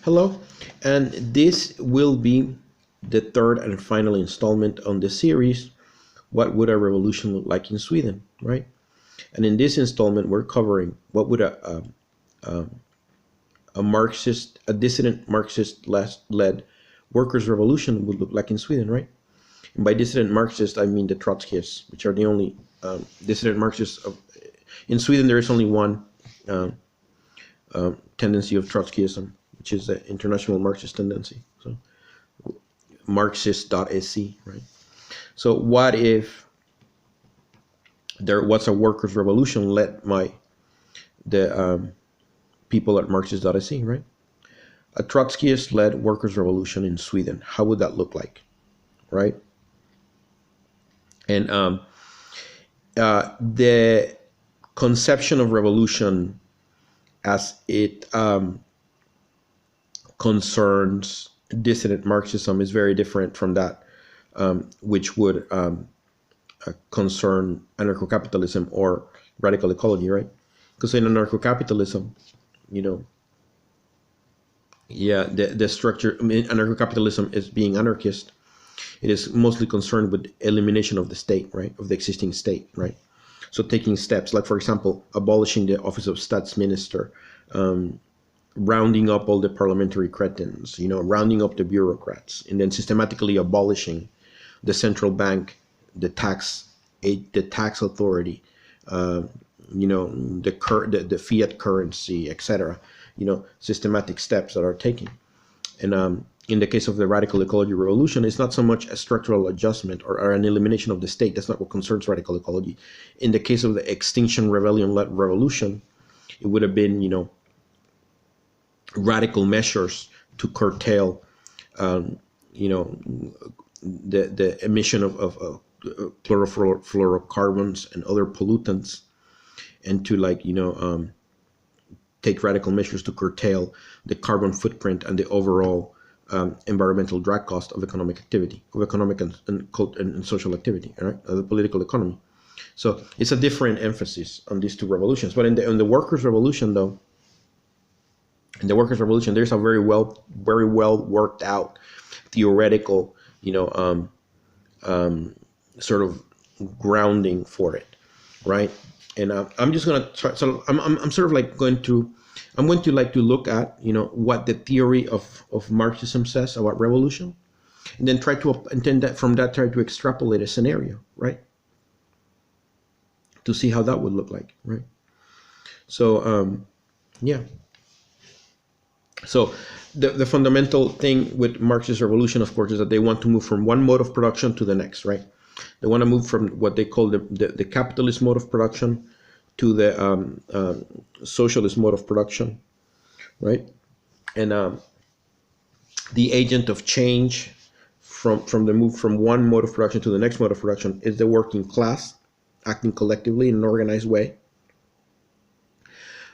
Hello, and this will be the third and final installment on the series, What Would a Revolution Look Like in Sweden, right? And in this installment, we're covering what would a Marxist, a dissident Marxist-led workers' revolution would look like in Sweden, right? And by dissident Marxist, I mean the Trotskyists, which are the only dissident Marxists. In Sweden, there is only one tendency of Trotskyism, which is the international Marxist tendency. So Marxist.se, right? So what if there was a workers' revolution led by the people at Marxist.se, right? A Trotskyist-led workers' revolution in Sweden. How would that look like, right? And the conception of revolution as it concerns dissident Marxism is very different from that which would concern anarcho-capitalism or radical ecology, right? Because in anarcho-capitalism, the structure, anarcho-capitalism is being anarchist. It is mostly concerned with elimination of the state, right? Of the existing state, right? So taking steps like, for example, abolishing the office of Statsminister, rounding up all the parliamentary cretins, rounding up the bureaucrats, and then systematically abolishing the central bank, the tax authority, the fiat currency, etc. Systematic steps that are taken. And in the case of the radical ecology revolution, it's not so much a structural adjustment or an elimination of the state. That's not what concerns radical ecology. In the case of the Extinction Rebellion-led revolution, it would have been, radical measures to curtail, the emission of chlorofluorocarbons and other pollutants, and to take radical measures to curtail the carbon footprint and the overall environmental drag cost of economic activity, of economic and social activity, right? Of the political economy. So it's a different emphasis on these two revolutions. But in the workers' revolution, though, there's a very well worked out theoretical, sort of grounding for it, right? And I'm just gonna try. So I'm sort of like going to look at what the theory of Marxism says about revolution, and then try to try to extrapolate a scenario, right? To see how that would look like, right? So yeah. So the fundamental thing with Marxist revolution, of course, is that they want to move from one mode of production to the next, right? They want to move from what they call the capitalist mode of production to the socialist mode of production, right? And the agent of change from the move from one mode of production to the next mode of production is the working class acting collectively in an organized way,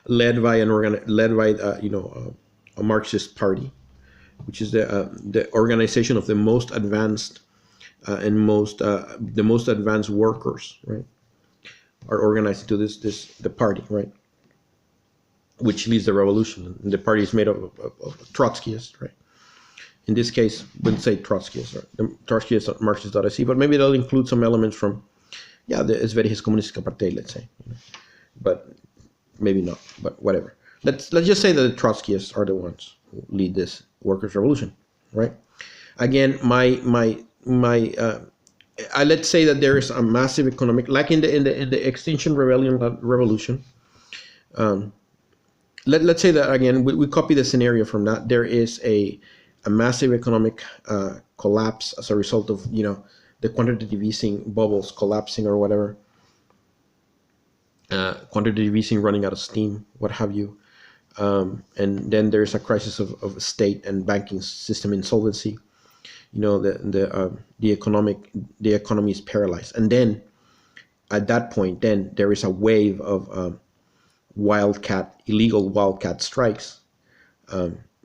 led by a Marxist party, which is the organization of the most advanced the most advanced workers, right, are organized into the party, right, which leads the revolution. And the party is made of Trotskyists, right? In this case, wouldn't say Trotskyists, right? The Trotskyists are Marxist.se, but maybe they'll include some elements from, the Sveriges Kommunistiska Parti, let's say, but maybe not. But whatever. Let's just say that the Trotskyists are the ones who lead this workers' revolution, right? Again, let's say that there is a massive economic, like in the Extinction Rebellion revolution. Let's say that again, we copy the scenario from that. There is a massive economic collapse as a result of the quantitative easing bubbles collapsing or whatever. Quantitative easing running out of steam, what have you. And then there's a crisis of state and banking system insolvency. The economy is paralyzed, and then at that point, then there is a wave of illegal wildcat strikes,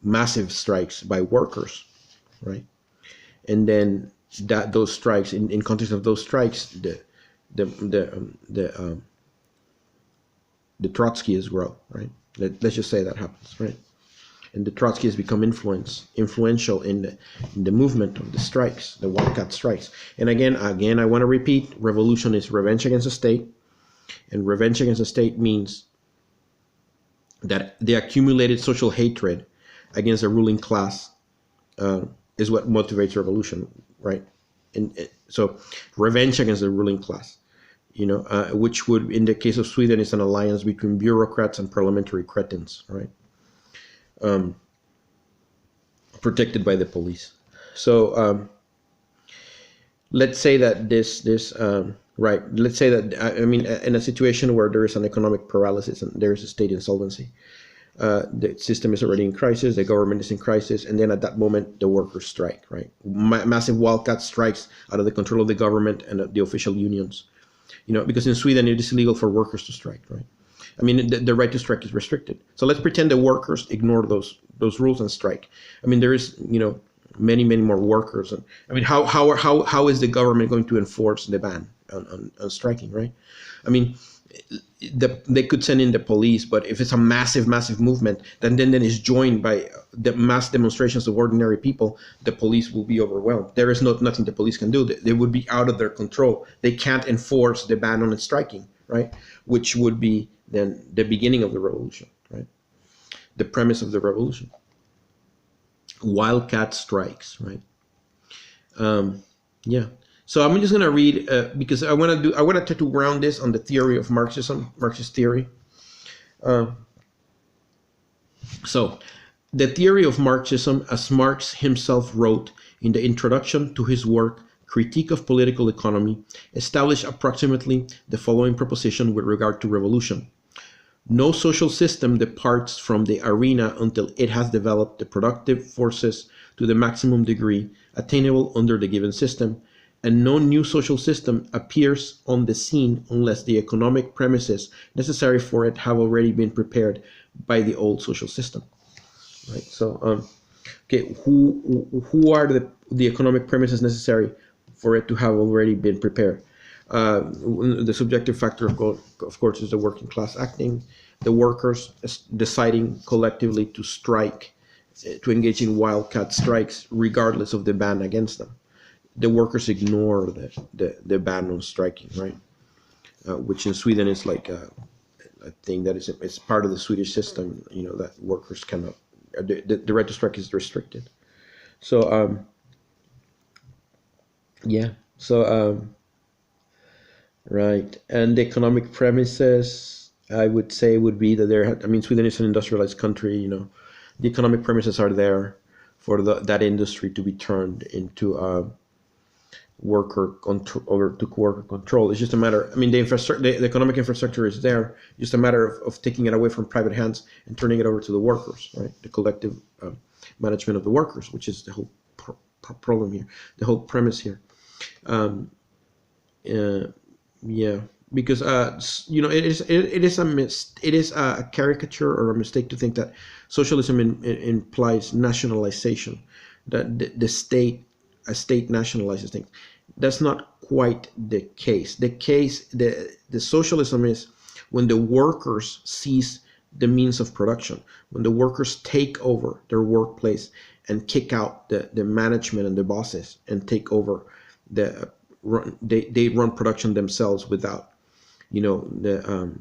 massive strikes by workers, right? And then those strikes, in context of those strikes, the Trotskyists grow, right? Let's just say that happens, right? and the Trotskyists become influential in the movement of the strikes, the wildcat strikes. And again, I want to repeat: revolution is revenge against the state, and revenge against the state means that the accumulated social hatred against the ruling class is what motivates revolution, right? And so, revenge against the ruling class, which would, in the case of Sweden, is an alliance between bureaucrats and parliamentary cretins, right? Protected by the police. So let's say that right. Let's say that in a situation where there is an economic paralysis and there is a state insolvency, the system is already in crisis, the government is in crisis, and then at that moment the workers strike, right? Massive wildcat strikes out of the control of the government and the official unions. Because in Sweden it is illegal for workers to strike, right? The right to strike is restricted. So let's pretend the workers ignore those rules and strike. There is many more workers, and how is the government going to enforce the ban on striking, right? They could send in the police, but if it's a massive movement, then it's joined by the mass demonstrations of ordinary people, the police will be overwhelmed. There is nothing the police can do. They would be out of their control. They can't enforce the ban on striking, right? Which would be then the beginning of the revolution, right? The premise of the revolution. Wildcat strikes, right? Yeah. So I'm just gonna read because I want to try to ground this on the theory of Marxism, Marxist theory. So the theory of Marxism, as Marx himself wrote in the introduction to his work Critique of Political Economy, established approximately the following proposition with regard to revolution. No social system departs from the arena until it has developed the productive forces to the maximum degree attainable under the given system, and no new social system appears on the scene unless the economic premises necessary for it have already been prepared by the old social system. Right. So, okay, who are the economic premises necessary for it to have already been prepared? The subjective factor, of course, is the working class acting, the workers deciding collectively to strike, to engage in wildcat strikes, regardless of the ban against them. The workers ignore the ban on striking, right? Which in Sweden is like a thing that it's part of the Swedish system. That workers cannot. The right to strike is restricted. So yeah. So right, and the economic premises, I would say, would be that Sweden is an industrialized country. The economic premises are there for that industry to be turned into worker control. It's just a matter. The economic infrastructure is there. Just a matter of taking it away from private hands and turning it over to the workers, right? The collective management of the workers, which is the whole problem here, the whole premise here. Yeah, because it is a caricature or a mistake to think that socialism implies nationalization, that the state nationalizes things. That's not quite the case. The socialism is when the workers seize the means of production, when the workers take over their workplace and kick out the management and the bosses and take over they run production themselves without the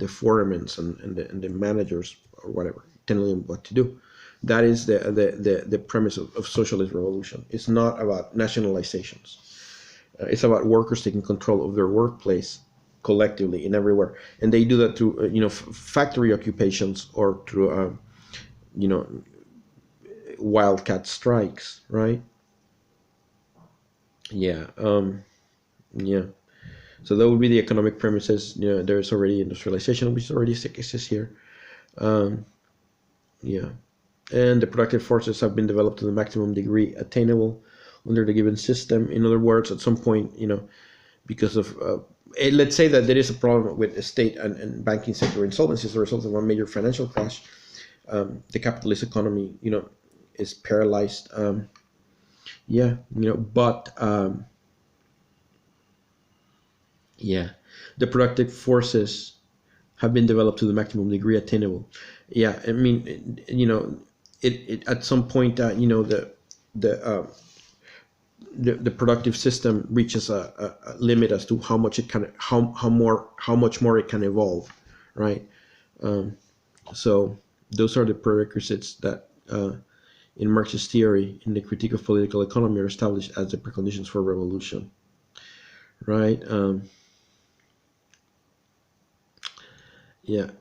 foremen and the managers or whatever telling them what to do. That is the premise of socialist revolution. It's not about nationalizations. It's about workers taking control of their workplace collectively and everywhere, and they do that through factory occupations or through wildcat strikes, right? Yeah. Yeah. So that would be the economic premises. There's already industrialization, which already exists here. Yeah. And the productive forces have been developed to the maximum degree attainable under the given system. In other words, at some point, because of let's say that there is a problem with the state and banking sector insolvency as a result of a major financial crash. The capitalist economy, is paralyzed. Yeah, but yeah, the productive forces have been developed to the maximum degree attainable. Yeah, I mean, it at some point, the productive system reaches a limit as to how much it can, how much more it can evolve, right? So those are the prerequisites that in Marxist theory, in the critique of political economy, are established as the preconditions for revolution, right? Yeah,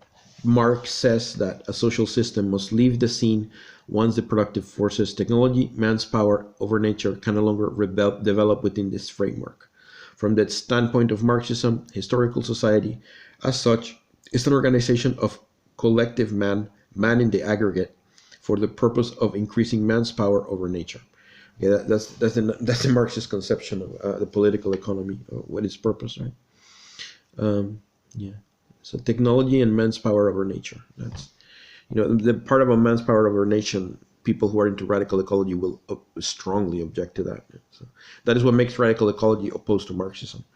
Marx says that a social system must leave the scene once the productive forces, technology, man's power over nature can no longer develop within this framework. From the standpoint of Marxism, historical society, as such, is an organization of collective man in the aggregate, for the purpose of increasing man's power over nature. Yeah, that's the Marxist conception of the political economy, what its purpose, right? Yeah. So technology and man's power over nature. That's, the part about man's power over nature. People who are into radical ecology will strongly object to that. So that is what makes radical ecology opposed to Marxism,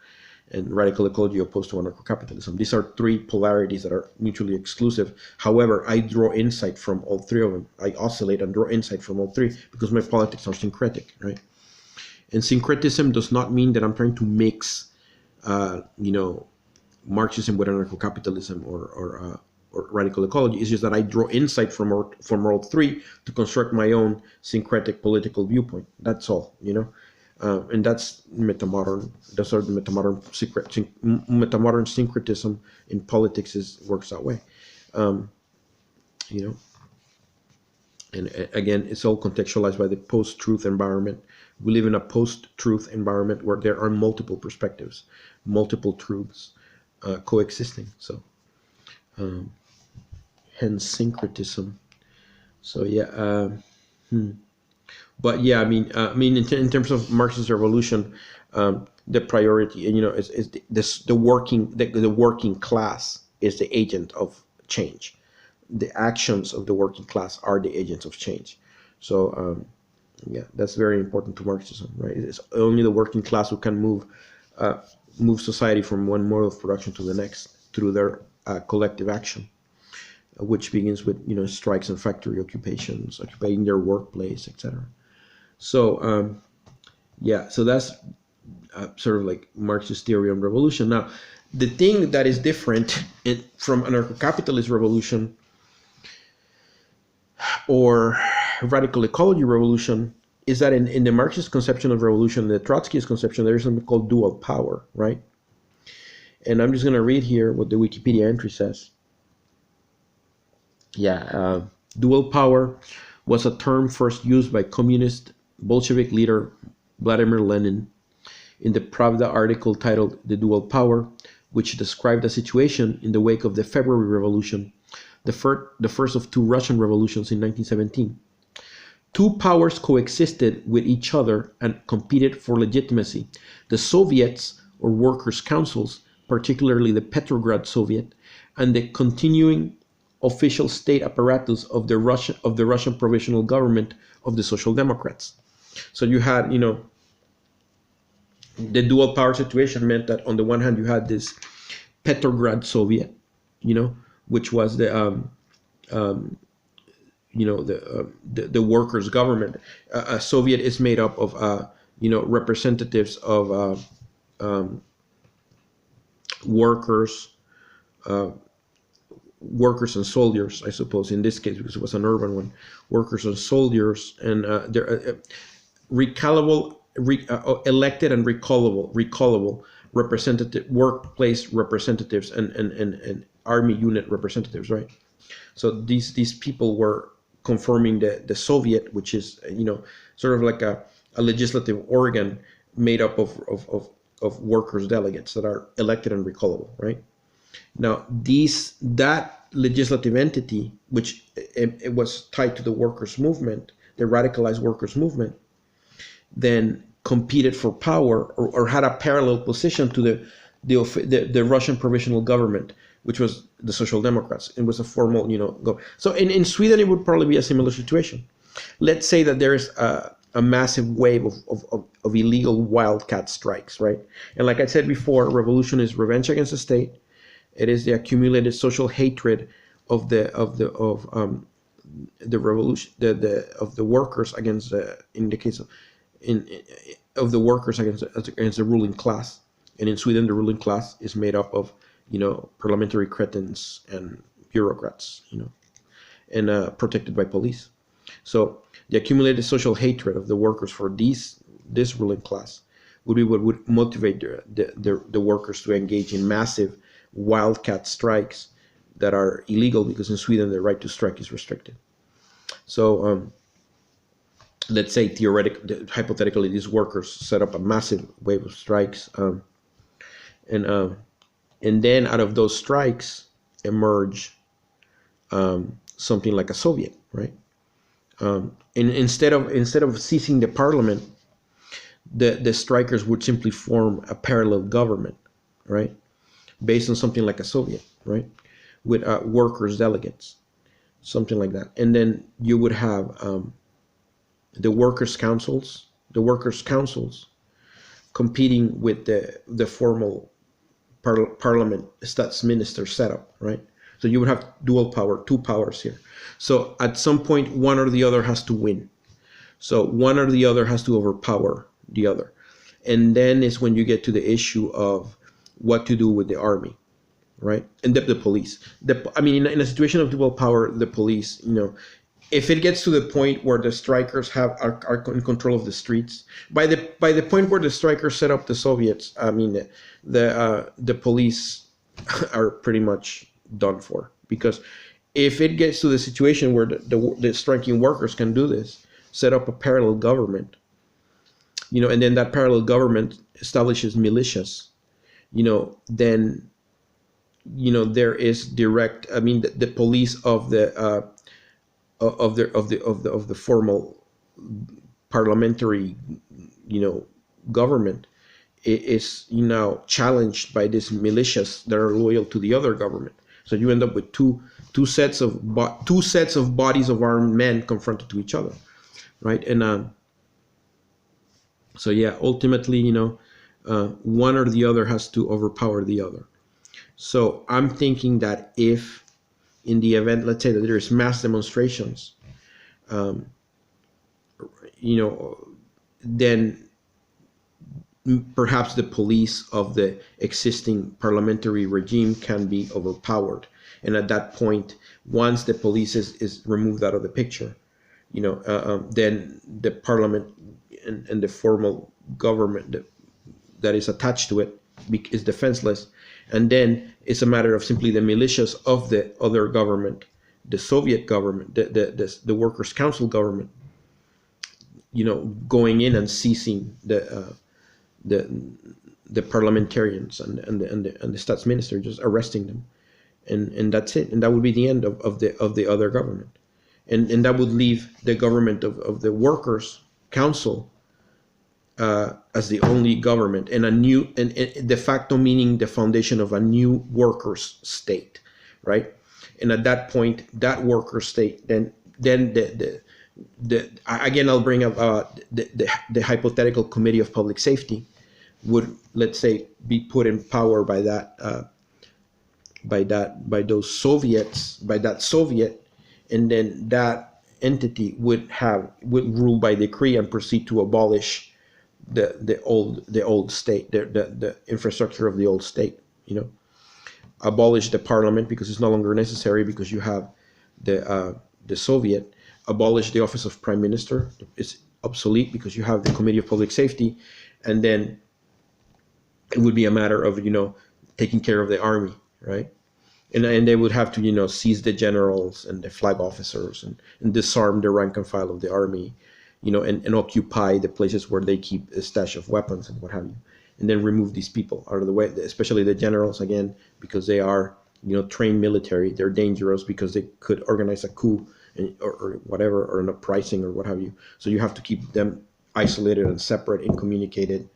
and radical ecology opposed to anarcho-capitalism. These are three polarities that are mutually exclusive. However, I draw insight from all three of them. I oscillate and draw insight from all three because my politics are syncretic, right? And syncretism does not mean that I'm trying to mix, Marxism with anarcho-capitalism or radical ecology. It's just that I draw insight from all three to construct my own syncretic political viewpoint. That's all, and that's metamodern. That's sort of the metamodern syncretism in politics works that way, And again, it's all contextualized by the post-truth environment. We live in a post-truth environment where there are multiple perspectives, multiple truths coexisting. So, hence syncretism. So yeah. But yeah, I mean, in terms of Marxist revolution, the priority, is the working class is the agent of change. The actions of the working class are the agents of change. So yeah, that's very important to Marxism, right? It's only the working class who can move society from one mode of production to the next through their collective action, which begins with strikes and factory occupations, occupying their workplace, etc. So yeah, so that's sort of like Marxist theory on revolution. Now, the thing that is different from anarcho-capitalist revolution or radical ecology revolution is that in the Marxist conception of revolution, the Trotskyist conception, there is something called dual power, right? And I'm just going to read here what the Wikipedia entry says. Yeah, dual power was a term first used by communist Bolshevik leader Vladimir Lenin in the Pravda article titled "The Dual Power," which described a situation in the wake of the February Revolution, the first of two Russian revolutions in 1917. Two powers coexisted with each other and competed for legitimacy. The Soviets, or workers' councils, particularly the Petrograd Soviet, and the continuing official state apparatus of the Russian provisional government of the Social Democrats. So you had, the dual power situation meant that on the one hand you had this Petrograd Soviet, which was the workers' government. A Soviet is made up of representatives of workers and soldiers, I suppose, in this case, because it was an urban one, workers and soldiers, and they're elected and recallable workplace representatives and army unit representatives, right? So these people were conforming the Soviet, which is sort of like a legislative organ made up of workers' delegates that are elected and recallable, right? Now that legislative entity, which it was tied to the workers' movement, the radicalized workers' movement, then competed for power or had a parallel position to the Russian provisional government, which was the Social Democrats. It was a formal, go. So in Sweden, it would probably be a similar situation. Let's say that there is a massive wave of illegal wildcat strikes, right? And like I said before, revolution is revenge against the state, It is the accumulated social hatred of the revolution, of the workers against the, in the case of of the workers against the ruling class. And in Sweden, the ruling class is made up of, parliamentary cretins and bureaucrats, and protected by police. So the accumulated social hatred of the workers for this ruling class would be what would motivate the workers to engage in massive wildcat strikes that are illegal, because in Sweden the right to strike is restricted. So let's say hypothetically, these workers set up a massive wave of strikes, and then out of those strikes emerge something like a Soviet, right? And instead of seizing the parliament, the strikers would simply form a parallel government, right, based on something like a Soviet, right, with workers delegates, something like that. And then you would have the workers' councils competing with the formal parliament Statsminister setup, right? So you would have dual power, two powers here. So at some point, one or the other has to win. So one or the other has to overpower the other. And then is when you get to the issue of what to do with the army, right? And the police. In a situation of dual power, the police, if it gets to the point where the strikers are in control of the streets, by the point where the strikers set up the Soviets, the police are pretty much done for. Because if it gets to the situation where the striking workers can do this, set up a parallel government, and then that parallel government establishes militias, then there is direct. The police of the formal parliamentary, government is challenged by these militias that are loyal to the other government. So you end up with two sets of bodies of armed men confronted to each other, right? And so yeah, ultimately, one or the other has to overpower the other. So I'm thinking that if in the event, let's say that there's mass demonstrations, then perhaps the police of the existing parliamentary regime can be overpowered. And at that point, once the police is removed out of the picture, then the parliament and the formal government that is attached to it is defenseless. And then it's a matter of simply the militias of the other government, the Soviet government, the workers' council government, going in and seizing the parliamentarians and the Statsminister, just arresting them, and that's it. And that would be the end of the other government, and that would leave the government of the workers' council as the only government, and a new and de facto, meaning the foundation of a new workers' state, right? And at that point, that workers' state, then the again, I'll bring up the hypothetical Committee of Public Safety would, let's say, be put in power by that Soviet, and then that entity would rule by decree and proceed to abolish the old state, the infrastructure of the old state, abolish the parliament because it's no longer necessary because you have the Soviet, abolish the office of prime minister, it's obsolete because you have the Committee of Public Safety, and then it would be a matter of taking care of the army, right? And they would have to seize the generals and the flag officers and disarm the rank and file of the army, and occupy the places where they keep a stash of weapons and what have you, and then remove these people out of the way, especially the generals, again, because they are trained military. They're dangerous because they could organize a coup or whatever, or an uprising or what have you. So you have to keep them isolated and separate, incommunicated,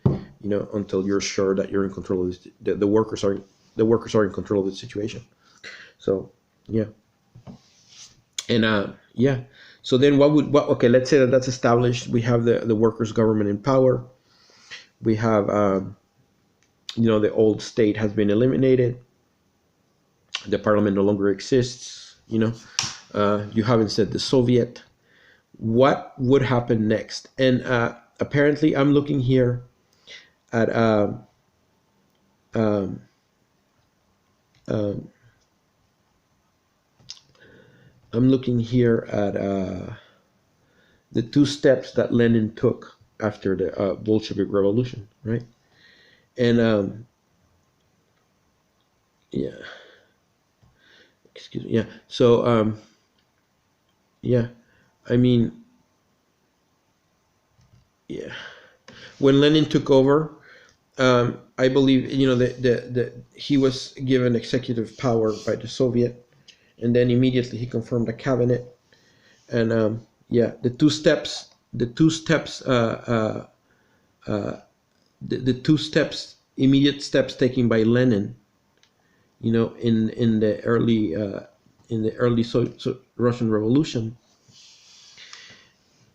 until you're sure that you're in control of this, the workers are in control of the situation. So yeah, and yeah. So then okay, let's say that's established. We have the workers' government in power. We have the old state has been eliminated. the parliament no longer exists, you have instead the Soviet. What would happen next? And apparently I'm looking here at um, I'm looking here at the two steps that Lenin took after the Bolshevik Revolution, right? And yeah, excuse me, yeah. So yeah, I mean, yeah, when Lenin took over, I believe he was given executive power by the Soviet, and then immediately he confirmed a cabinet. And yeah, the two steps, immediate steps taken by Lenin, in the early Russian Revolution.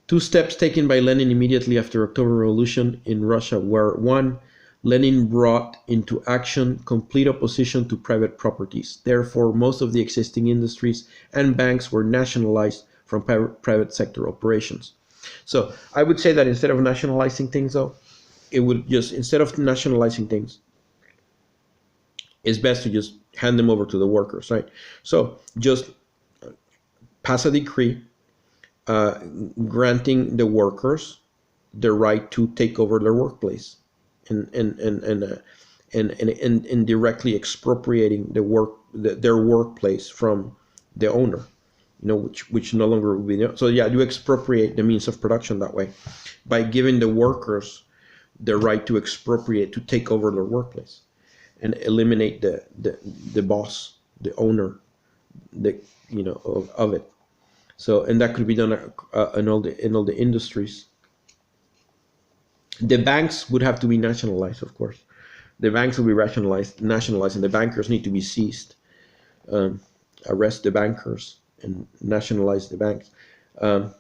Two steps taken by Lenin immediately after October Revolution in Russia were: one, Lenin brought into action complete opposition to private properties. Therefore, most of the existing industries and banks were nationalized from private sector operations. So I would say that instead of nationalizing things, though, instead of nationalizing things, it's best to just hand them over to the workers, right? So just pass a decree granting the workers the right to take over their workplace, and directly expropriating their workplace from the owner, which no longer will be. So yeah, you expropriate the means of production that way, by giving the workers the right to expropriate, to take over their workplace, and eliminate the boss, the owner, of it. So, and that could be done in all the industries. The banks would have to be nationalized, of course. The banks will be nationalized, and the bankers need to be seized. Arrest the bankers and nationalize the banks. I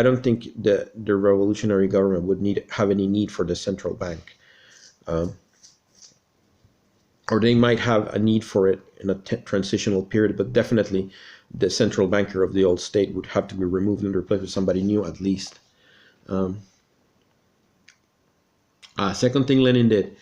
don't think the revolutionary government would have any need for the central bank, or they might have a need for it in a transitional period, but definitely the central banker of the old state would have to be removed and replaced with somebody new, at least. Second thing Lenin did: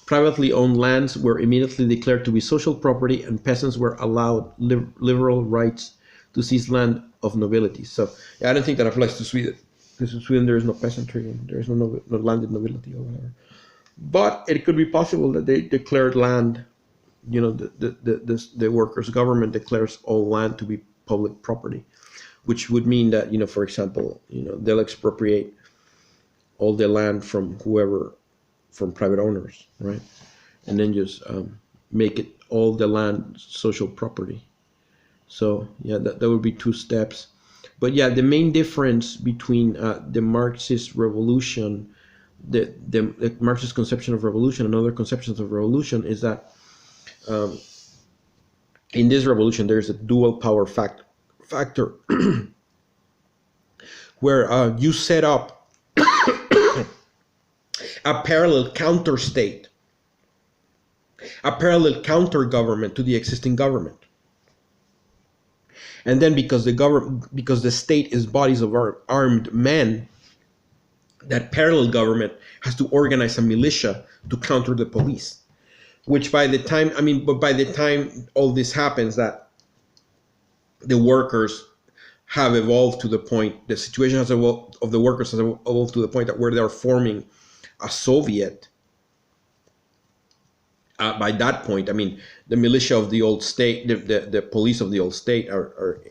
privately owned lands were immediately declared to be social property, and peasants were allowed liberal rights to seize land of nobility. So yeah, I don't think that applies to Sweden, because in Sweden there is no peasantry and there is no landed nobility or whatever. But it could be possible that they declared land, the workers' government declares all land to be public property, which would mean that, for example, they'll expropriate all the land from private owners, right? And then just make it all the land social property. So yeah, that would be two steps. But yeah, the main difference between the Marxist revolution, the Marxist conception of revolution and other conceptions of revolution, is that in this revolution there's a dual power factor where you set up a parallel counter state, a parallel counter government to the existing government. And then because the state is bodies of armed men, that parallel government has to organize a militia to counter the police. Which by the time all this happens, that the workers have evolved to the point, the situation has evolved, of the workers has evolved to the point that where they are forming a Soviet. By that point, the militia of the old state, the police of the old state are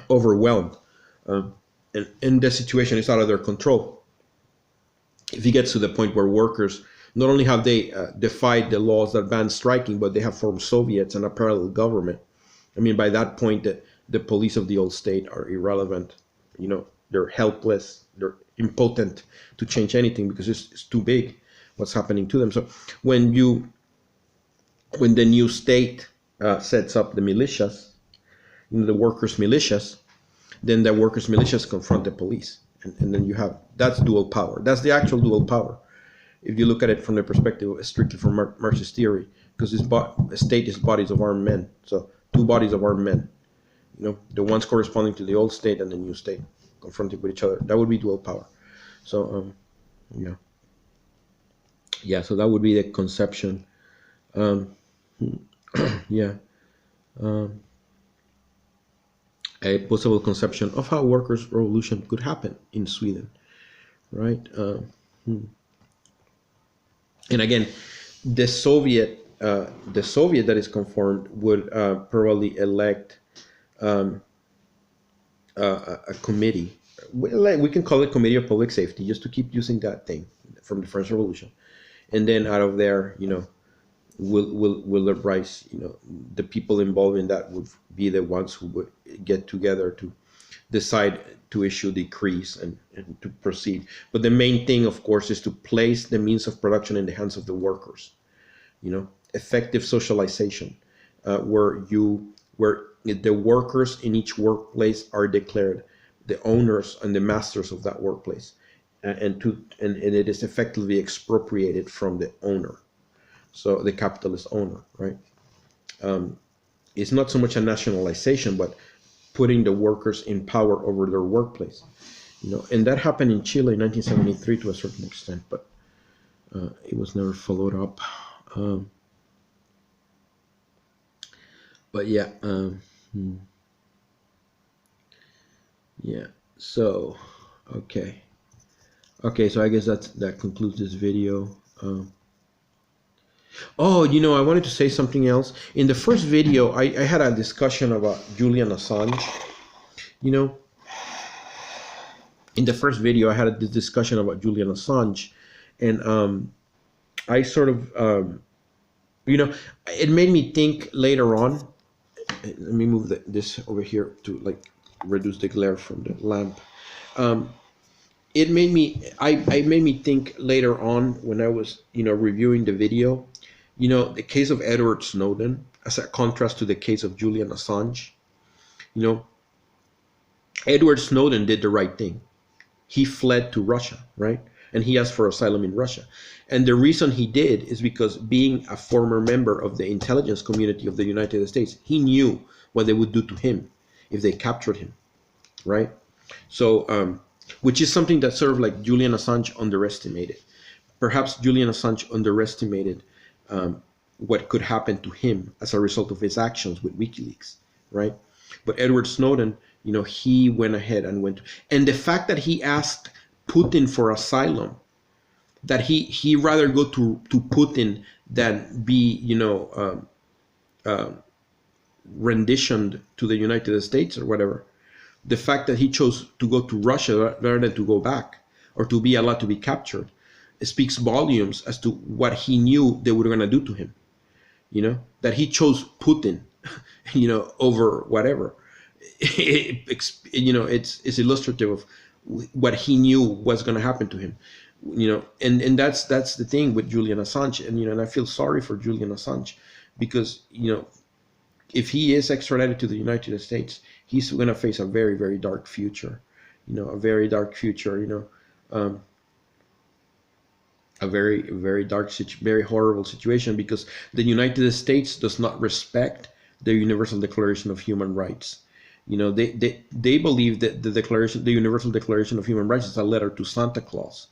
overwhelmed, and the situation is out of their control. If it gets to the point where workers, not only have they defied the laws that ban striking, but they have formed Soviets and a parallel government. By that point, the police of the old state are irrelevant. They're helpless. They're impotent to change anything because it's too big what's happening to them. So when the new state sets up the militias, the workers' militias, then the workers' militias confront the police, and then that's dual power. That's the actual dual power. If you look at it from the perspective strictly from Marxist theory, because a state is bodies of armed men. So two bodies of armed men, the ones corresponding to the old state and the new state confronting with each other. That would be dual power. So yeah, so that would be the conception. Yeah, a possible conception of how workers' revolution could happen in Sweden, right? And again, the Soviet that is conformed would probably elect a committee. We can call it Committee of Public Safety, just to keep using that thing from the French Revolution. And then out of there, will arise, the people involved in that would be the ones who would get together to decide to issue decrees and to proceed. But the main thing, of course, is to place the means of production in the hands of the workers. Effective socialization, where the workers in each workplace are declared the owners and the masters of that workplace, and it is effectively expropriated from the owner. So the capitalist owner, right? It's not so much a nationalization, but putting the workers in power over their workplace, and that happened in Chile in 1973 to a certain extent, but it was never followed up. But yeah, yeah. So okay, so I guess that concludes this video. Oh, I wanted to say something else. In the first video, I had a discussion about Julian Assange. In the first video, I had this discussion about Julian Assange, and I sort of, it made me think later on. Let me move this over here to reduce the glare from the lamp. It made me think later on when I was, reviewing the video, the case of Edward Snowden as a contrast to the case of Julian Assange. Edward Snowden did the right thing. He fled to Russia, right? And he asked for asylum in Russia. And the reason he did is because, being a former member of the intelligence community of the United States, he knew what they would do to him if they captured him, right? So, which is something that sort of Julian Assange underestimated. Perhaps Julian Assange underestimated what could happen to him as a result of his actions with WikiLeaks, right? But Edward Snowden, he went ahead and and the fact that he asked Putin for asylum, that he rather go to Putin than be, renditioned to the United States or whatever. The fact that he chose to go to Russia rather than to go back or to be allowed to be captured, it speaks volumes as to what he knew they were going to do to him. That he chose Putin, over whatever. It's illustrative of what he knew was going to happen to him. And that's the thing with Julian Assange, and I feel sorry for Julian Assange, because if he is extradited to the United States, he's going to face a very, very dark future. A very dark future. A very, very dark, very horrible situation, because the United States does not respect the Universal Declaration of Human Rights. They believe that the Universal Declaration of Human Rights is a letter to Santa Claus.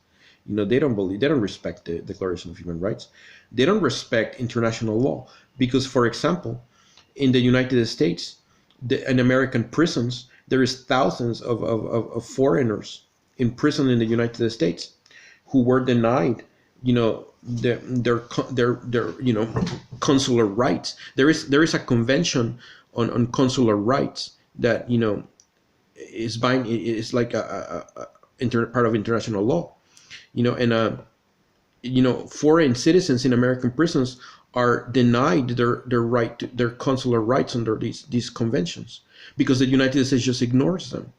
They don't respect the Declaration of Human Rights. They don't respect international law, because, for example, in the United States, in American prisons, there is thousands of foreigners in prison in the United States who were denied, their consular rights. There is a convention on consular rights that is like a part of international law, and foreign citizens in American prisons are denied their right to their consular rights under these conventions, because the United States just ignores them.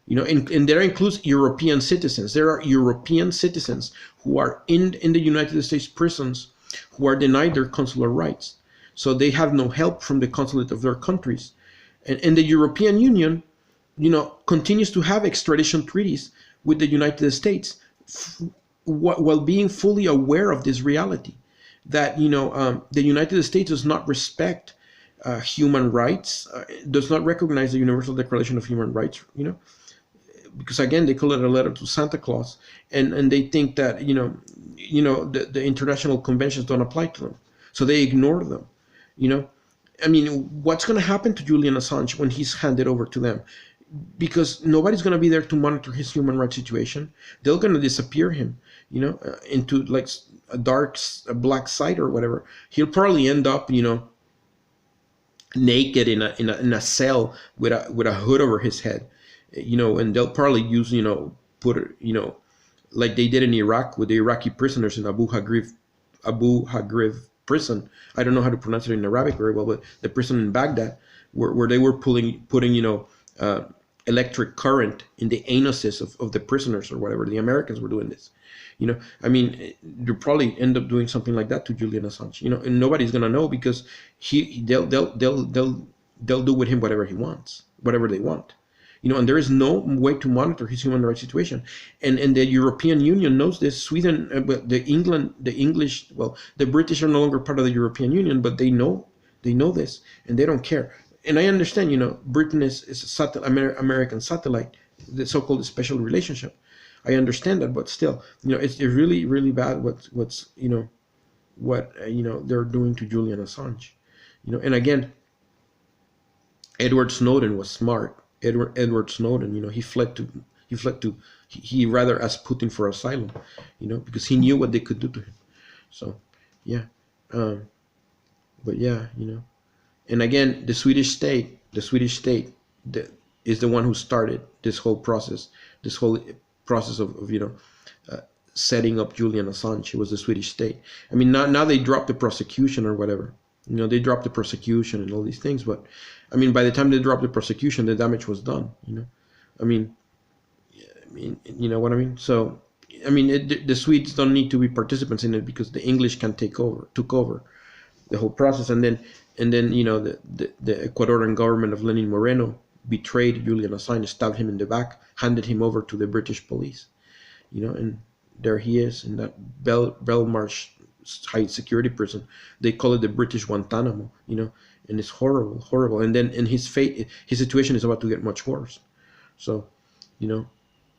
And there includes European citizens. There are European citizens who are in the United States prisons who are denied their consular rights. So they have no help from the consulate of their countries. And the European Union, continues to have extradition treaties with the United States while being fully aware of this reality. that the United States does not respect human rights, does not recognize the Universal Declaration of Human Rights, because again they call it a letter to Santa Claus, and they think that the international conventions don't apply to them, so they ignore them. I mean, what's going to happen to Julian Assange when he's handed over to them? Because nobody's going to be there to monitor his human rights situation. They're going to disappear him, into like a black site or whatever. He'll probably end up, naked in a cell with a hood over his head, and they'll probably use, like they did in Iraq with the Iraqi prisoners in Abu Ghraib prison. I don't know how to pronounce it in Arabic very well, but the prison in Baghdad, where they were putting electric current in the anuses of the prisoners or whatever. The Americans were doing this. I mean, you'll probably end up doing something like that to Julian Assange. And nobody's gonna know, because they'll do with him whatever he wants, whatever they want. And there is no way to monitor his human rights situation. And the European Union knows this. Sweden, the British are no longer part of the European Union, but they know this, and they don't care. And I understand, Britain is a American satellite, the so-called special relationship. I understand that, but still, it's really, really bad what they're doing to Julian Assange. And again, Edward Snowden was smart. Edward Snowden, he rather asked Putin for asylum, because he knew what they could do to him. So, yeah, but yeah, and again, the Swedish state is the one who started this whole process of setting up Julian Assange. It was the Swedish state. I mean, now they dropped the prosecution or whatever. They dropped the prosecution and all these things, but I mean, by the time they dropped the prosecution, the damage was done. I mean, you know what I mean? So, I mean, the Swedes don't need to be participants in it, because the English took over the whole process, and then the Ecuadorian government of Lenin Moreno betrayed Julian Assange, stabbed him in the back, handed him over to the British police, and there he is in that Belmarsh high security prison. They call it the British Guantanamo, and it's horrible. And then his situation is about to get much worse. So,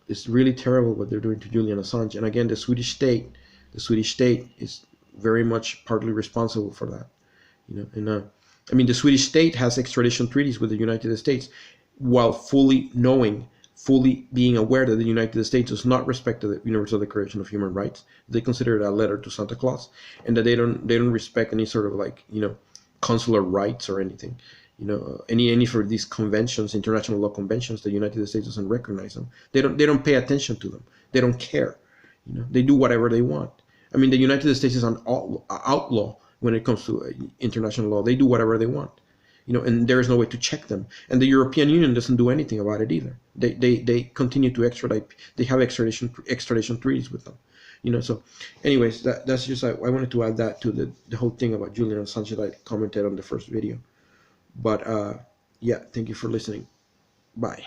it's really terrible what they're doing to Julian Assange. And again, the Swedish state is very much partly responsible for that. And I mean, the Swedish state has extradition treaties with the United States, while fully being aware that the United States does not respect the Universal Declaration of Human Rights. They consider it a letter to Santa Claus, and that they don't respect any sort of consular rights or anything. Any for these conventions, international law conventions, the United States doesn't recognize them. They don't pay attention to them. They don't care. They do whatever they want. I mean, the United States is an outlaw when it comes to international law. They do whatever they want. And there is no way to check them. And the European Union doesn't do anything about it either. They continue to extradite. They have extradition treaties with them. So anyways, that's just, I wanted to add that to the whole thing about Julian Assange that I commented on the first video. But yeah, thank you for listening. Bye.